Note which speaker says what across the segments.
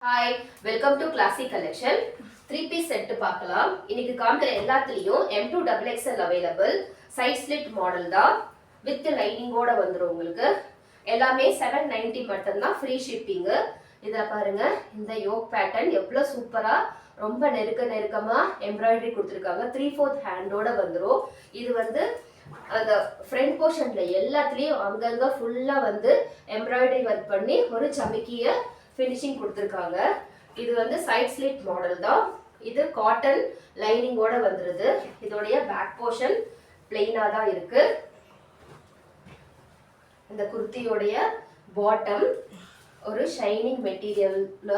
Speaker 1: Hi, welcome to classic collection. 3 piece set பார்க்கலாம். இன்னைக்கு காமிக்கிற எல்லாத்துலயும் M2 XXL available. Side slit model தான், வித் லைனிங்கோட வந்துடும் உங்களுக்கு. எல்லாமே 790 மட்டும்தான், ஃப்ரீ ஷிப்பிங்கு. இதை பாருங்க, இந்த யோக் பேட்டர்ன் எவ்வளோ சூப்பரா ரொம்ப நெருக்கமா எம்ப்ராய்டரி கொடுத்துருக்காங்க. 3/4 ஹேண்டோட வந்துடும். இது வந்து அந்த ஃப்ரண்ட் போர்ஷன்ல எல்லாத்துலயும் அங்கங்க ஃபுல்லா வந்து எம்ப்ராய்டரி ஒர்க் பண்ணி ஒரு சமிக்கிய ஃபினிஷிங் கொடுத்துருக்காங்க. இது வந்து சைட் ஸ்லிட் மாடல் தான். இது காட்டன் லைனிங்கோட வந்துருது. இதோடைய பேக் போர்ஷன் பிளெயினா தான் இருக்கு. இந்த குர்த்தியோடைய பாட்டம் ஒரு ஷைனிங் மெட்டீரியல்ல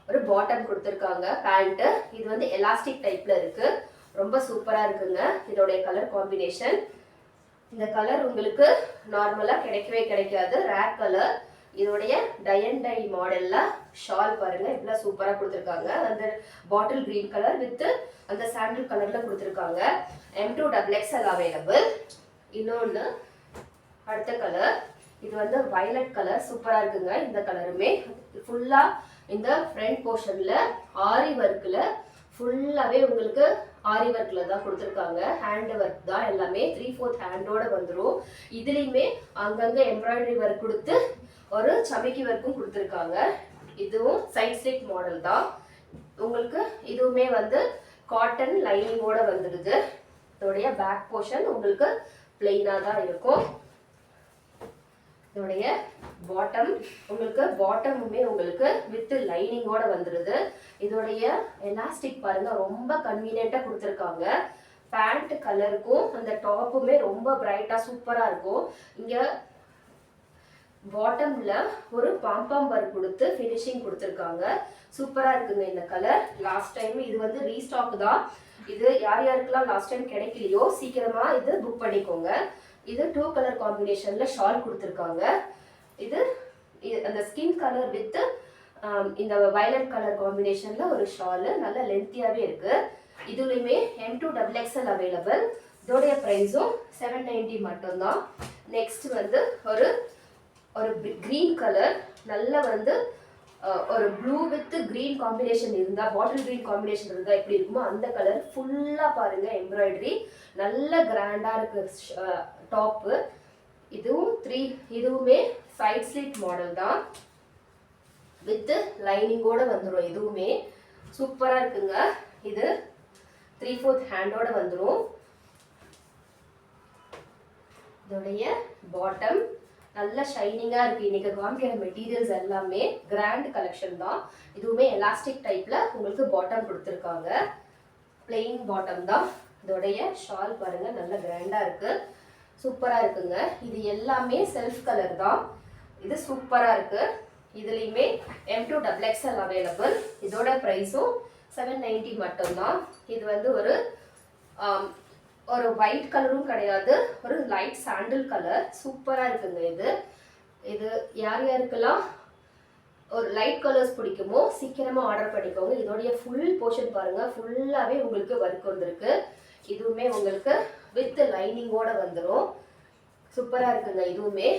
Speaker 1: ஒரு பாட்டம் கொடுத்துருக்காங்க. பேண்ட் இது வந்து எலாஸ்டிக் டைப்ல இருக்கு. ரொம்ப சூப்பரா இருக்குங்க. இதோடைய கலர் காம்பினேஷன், இந்த கலர் உங்களுக்கு நார்மலா கிடைக்கவே கிடைக்காது, ரேர் கலர். இதோடைய டை அண்ட் டை மாடல்ல ஷால் பாருங்க, இவ்வளவு சூப்பரா கொடுத்துருக்காங்க. அந்த பாட்டில் கிரீன் கலர் வித் அந்த சாண்டில் கலர்ல கொடுத்துருக்காங்க. M2 XXL available. இன்னொன்று அடுத்த கலர், இது வந்து வயலட் கலர், சூப்பரா இருக்குங்க. இந்த கலருமே ஃபுல்லா இந்த ஃப்ரண்ட் போர்ஷன்ல ஆரி ஒர்க்ல ஃபுல்லாவே உங்களுக்கு ஆரி ஒர்க்ல தான் கொடுத்துருக்காங்க. ஹேண்ட் ஒர்க் தான் எல்லாமே, 3/4 ஹேண்டோட வந்துடும். இதுலயுமே அங்கங்க எம்ப்ராய்டரி ஒர்க் கொடுத்து ஒரு சமிக்கி ஒர்க்கும் கொடுத்துருக்காங்க. இதுவும் சைட் ஸ்லிட் மாடல் தான் உங்களுக்கு. இதுவுமே வந்து காட்டன் லைனிங்கோட வந்துடுது. இதோடைய பேக் போர்ஷன் உங்களுக்கு பிளெயினா தான் இருக்கும். இதோடைய பாட்டம் உங்களுக்கு பாட்டமுமே உங்களுக்கு வித் லைனிங்கோட வந்துடுது. இதோடைய எலாஸ்டிக் பாருங்க, ரொம்ப கன்வீனியன்ட்டா கொடுத்துருக்காங்க. பேண்ட் கலருக்கும் அந்த டாப்புமே ரொம்ப பிரைட்டா சூப்பரா இருக்கும். இங்க பாட்டம்ல ஒரு பாம்பாம் ஒர்க் கொடுத்து ஃபினிஷிங் கொடுத்துருக்காங்க. சூப்பரா இருக்குங்க இந்த கலர். லாஸ்ட் டைம் இது வந்து ரீஸ்டாக் தான். இது யார் யாருக்கெல்லாம் லாஸ்ட் டைம் கிடைக்கலையோ சீக்கிரமா இது புக் பண்ணிக்கோங்க. இது 2 கலர் காம்பினேஷன்ல ஷால் கொடுத்துருக்காங்க. இது அந்த ஸ்கின் கலர் வித் இந்த வயலட் கலர் காம்பினேஷன்ல ஒரு ஷால், நல்ல லென்த்தியாவே இருக்கு. இதுலயுமே M2 XXL அவைலபிள். இதோடைய பிரைஸும் 790 மட்டும்தான். நெக்ஸ்ட் வந்து ஒரு கிரீன் கலர், நல்ல வந்து ஒரு ப்ளூ வித் கிரீன் காம்பினேஷன் இருந்தா, பாட்டில் கிரீன் காம்பினேஷன் இருந்தா எப்படி இருக்குமோ அந்த கலர் ஃபுல்லா பாருங்க எம்ப்ராய்டரி, நல்ல கிராண்டா இருக்கு டாப்பு. இதுவுமே சைட் ஸ்லிட் மாடல் தான், வித் லைனிங்கோட வந்துடும். இதுவுமே சூப்பரா இருக்குங்க. இது 3/4 ஹேண்டோட வந்துடும். இதோடைய பாட்டம் நல்ல ஷைனிங்கா இருக்கு. இன்னைக்கு காமிக்கிற மெட்டீரியல்ஸ் எல்லாமே கிராண்ட் கலெக்ஷன் தான். இதுவுமே எலாஸ்டிக் டைப்ல உங்களுக்கு பாட்டம் கொடுத்துருக்காங்க. பிளெயின் பாட்டம் தான். இதோடைய ஷால் பாருங்க, நல்ல கிராண்டா இருக்கு, சூப்பரா இருக்குங்க. இது எல்லாமே செல்ஃப் கலர் தான். இது சூப்பரா இருக்கு. இதுலயுமே M2 XXL அவைலபிள். இதோட பிரைஸும் 790 மட்டும்தான். இது வந்து ஒரு ஒயிட் கலரும் கிடையாது, ஒரு லைட் சாண்டில் கலர், சூப்பரா இருக்குங்க. இது யார் யாருக்கெல்லாம் ஒரு லைட் கலர்ஸ் பிடிக்குமோ சீக்கிரமா ஆர்டர் பண்ணிக்கோங்க. இதோடைய ஃபுல் போர்ஷன் பாருங்க, ஃபுல்லாவே உங்களுக்கு ஒர்க் வந்திருக்கு. இதுவுமே உங்களுக்கு வித் லைனிங்கோட வந்துடும். சூப்பரா இருக்குங்க. இதுவுமே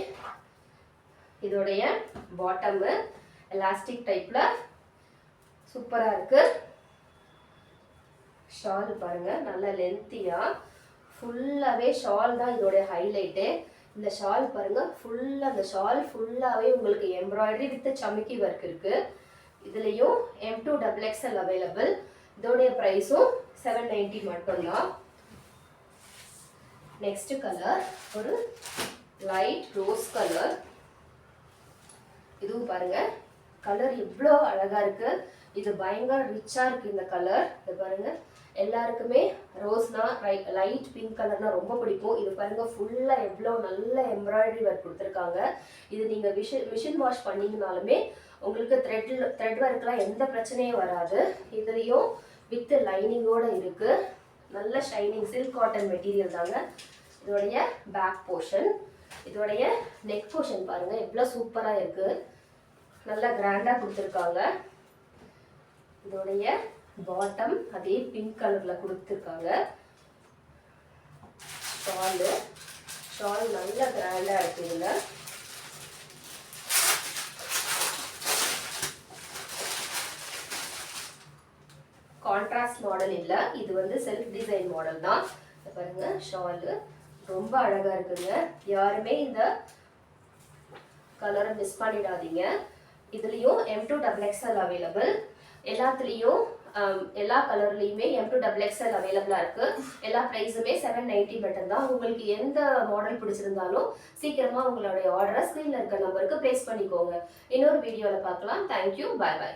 Speaker 1: இதோடைய பாட்டம் எலாஸ்டிக் டைப்ல சூப்பரா இருக்கு. ஷால் பாருங்க, நல்ல லென்த்தியா ஃபுல்லாவே ஷால் தான் இதோடைய ஹைலைட்டு. இந்த ஷால் பாருங்க, ஃபுல்லா அந்த ஷால் ஃபுல்லாவே உங்களுக்கு எம்ப்ராய்டரி வித் சமிக்கி ஒர்க் இருக்கு. இதுலயும் M2 XXL அவைலபிள். இதோடைய பிரைஸும் 790 மட்டும்தான். நெக்ஸ்ட் கலர் ஒரு லைட் ரோஸ் கலர். இதுவும் பாருங்க, கலர் எவ்வளோ அழகா இருக்கு. இது பயங்கர ரிச்சா இருக்கு இந்த கலர். இது பாருங்க, எல்லாருக்குமே ரோஸ்னா லைட் பிங்க் கலர்னா ரொம்ப பிடிக்கும். இது பாருங்க, ஃபுல்லா எவ்வளோ நல்ல எம்ப்ராய்டரி ஒர்க் கொடுத்துருக்காங்க. இது நீங்க மிஷின் வாஷ் பண்ணீங்கனாலுமே உங்களுக்கு த்ரெட் ஒர்க்லாம் எந்த பிரச்சனையும் வராது. இதுலயும் வித் லைனிங்கோட இருக்கு. நல்ல ஷைனிங் சில்க் காட்டன் மெட்டீரியல் தாங்க. இதோடைய பேக் போர்ஷன், இதோடைய நெக் போர்ஷன் பாருங்க எவ்வளோ சூப்பரா இருக்கு, நல்லா கிராண்டா கொடுத்துருக்காங்க. இதோடைய பாட்டம் அதே பிங்க் கலர்ல கொடுத்துருக்காங்க. ஷால் நல்ல கிராண்டா இருக்கு. இதுல இது 3/4 ஹேண்டோட வந்துடும். 3/4 ஹேண்டோட கான்ட்ராஸ்ட் மாடல் இல்ல, இது வந்து செல்ஃப் டிசைன் மாடல் தான். இத பாருங்க ஷால் ரொம்ப அழகா இருக்குங்க. யாருமே இந்த கலரை மிஸ் பண்ணிடாதீங்க. இதுலயும் M2XXL அவைலபிள். எல்லாத்துலயும் எல்லா கலர்லயுமே M2XXL அவைலபிளா இருக்கு. எல்லா பிரைஸுமே 790 மட்டும் தான். உங்களுக்கு எந்த மாடல் பிடிச்சிருந்தாலும் சீக்கிரமா உங்களுடைய ஆர்டரை ஸ்கிரீன்ல இருக்க நம்பருக்கு பிளேஸ் பண்ணிக்கோங்க. இன்னொரு வீடியோல பார்க்கலாம். தேங்க்யூ. Bye by.